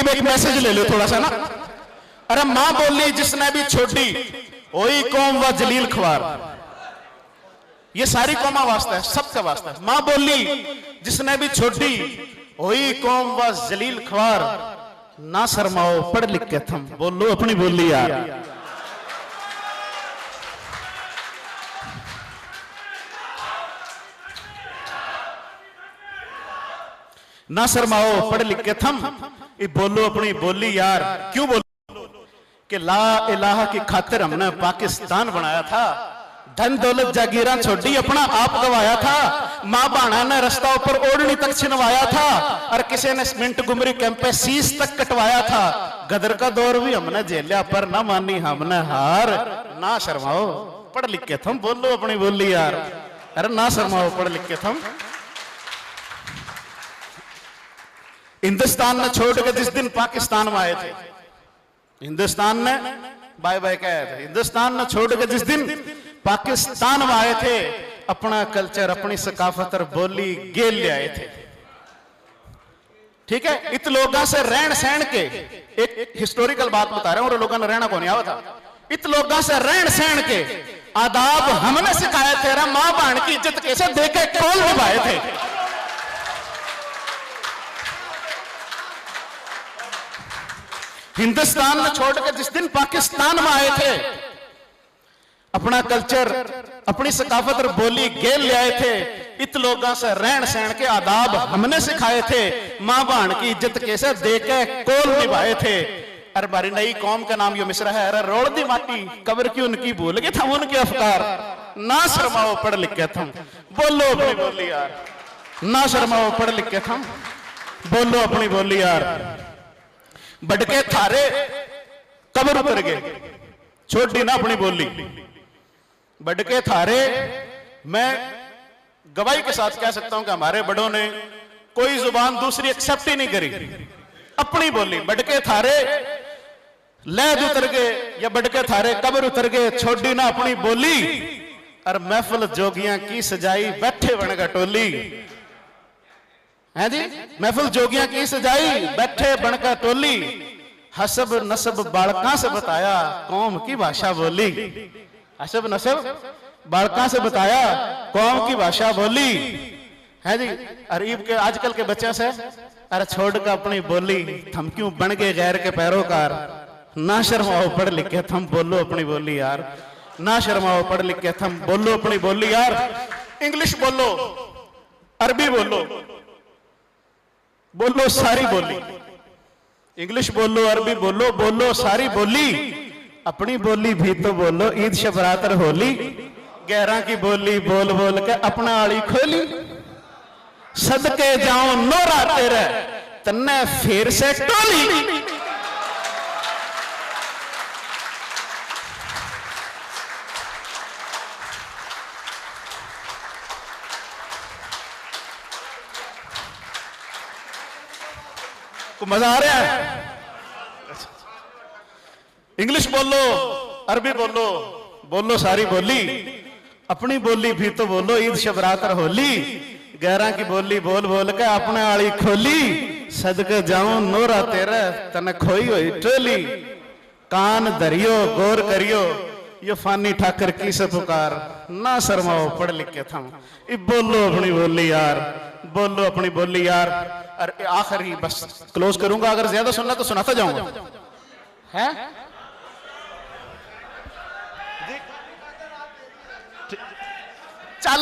तरकीब एक मैसेज ले लो थोड़ा सा ना। अरे मां बोली जिसने भी छोड़ी वही कौम व जलील ख्वार, ये सारी कौमा वास्ता है, सबका वास्ता है। मां बोली जिसने भी छोड़ी वही कौम व जलील ख्वार, ना शर्माओ पढ़ लिख के थम बोलो अपनी बोली यार। ना शर्माओ पढ़ लिख के थम ये बोलो अपनी बोली यार। क्यों बोलो कि ला इलाहा की खातिर हमने पाकिस्तान बनाया था, धन दौलत जागीरा छोड़ी अपना आप गवाया था, मां बाणा ने रास्ता ऊपर ओढ़नी तक छिनवाया था, और किसी ने मिंट गुमरी कैंप पे शीश तक कटवाया था। गदर का दौर भी हमने झेलिया पर ना मानी हमने हार, ना शर्माओ पढ़ लिख के थम बोलो अपनी बोली यार। अरे ना शर्माओ पढ़ लिख के थम। हिंदुस्तान ने छोड़ के जिस दिन पाकिस्तान में आए थे, हिंदुस्तान ने बाय बाय कहा था, हिंदुस्तान ने छोड़ के जिस दिन पाकिस्तान में आए थे, अपना कल्चर अपनी सकाफत और बोली गेल ले आए थे। ठीक है, इत लोगों से रहन सहन के एक हिस्टोरिकल बात बता रहे हैं, और लोगों ने रहना कौन आवा था। इत लोगों से रहन सहन के आदाब हमने सिखाए थे, मां बहन की इज्जत कैसे देके कौन निभाए थे। हिंदुस्तान में छोड़ के जिस दिन पाकिस्तान में आए थे, अपना कल्चर अपनी सकाफत और बोली गेल ले आए थे, इत लोगों से रहन सहन के आदाब हमने सिखाए थे, मां बहन की इज्जत कैसे देके कोल निभाए थे। अरे बारी नई कौम का नाम यो मिसरा है, अरे रोड़ दी माटी कब्र की उनकी भूल गए था उनके अफकार, ना शर्माओ पढ़ लिख के थम बोलो अपनी बोली यार। ना शर्माओ पढ़ लिख के थम बोलो अपनी बोली यार। बड़के थारे कब्र उतर गए, छोड़ी ना अपनी बोली। बड़के थारे, मैं गवाही के साथ कह सकता हूं कि हमारे बड़ों ने कोई जुबान दूसरी एक्सेप्ट ही नहीं करी, अपनी बोली। बड़के थारे लैद उतर गए या बड़के थारे कब्र उतर गए, छोड़ी ना अपनी बोली। और महफिल जोगियां की सजाई बैठे बनगा टोली है जी, महफिल जोगियां की सजाई बैठे बनका टोली, हसब नसब बालका से बताया कौम की भाषा बोली। हसब नसब बालका से बताया कौम की भाषा बोली है जी। अरीब के आजकल के बच्चे से अरे छोड़ कर अपनी बोली, थम क्यों बन गए गैर के पैरोकार। ना शर्माओ पढ़ लिख के थम बोलो अपनी बोली यार। ना शर्माओ पढ़ लिख के थम बोलो अपनी बोली यार। इंग्लिश बोलो, अरबी बोलो, बोलो सारी बोली। इंग्लिश बोलो, अरबी बोलो, बोलो सारी बोली। अपनी बोली भी तो बोलो, ईद शबरात और होली। गैरा की बोली बोल बोल के अपना आली खोली। सदके जाऊं नोरा तेरे तन्ने फिर से टोली। को मजा आ रहा है? इंग्लिश बोलो, अरबी बोलो, बोलो सारी बोली। अपनी बोली भी तो बोलो, ईद शबरात और होली। गैरा की बोली बोल बोल के अपने आली खोली। सदके जाऊं नोरा तेरे तने खोई हुई टोली। कान धरियो गौर करियो, ये फानी ठाकर की से पुकार। ना शर्माओ पढ़ लिख के थम बोलो अपनी बोली यार। बोलो अपनी बोली यार। अरे आखिरी बस क्लोज करूंगा, अगर ज्यादा सुनना तो सुनाता जाऊंगा है।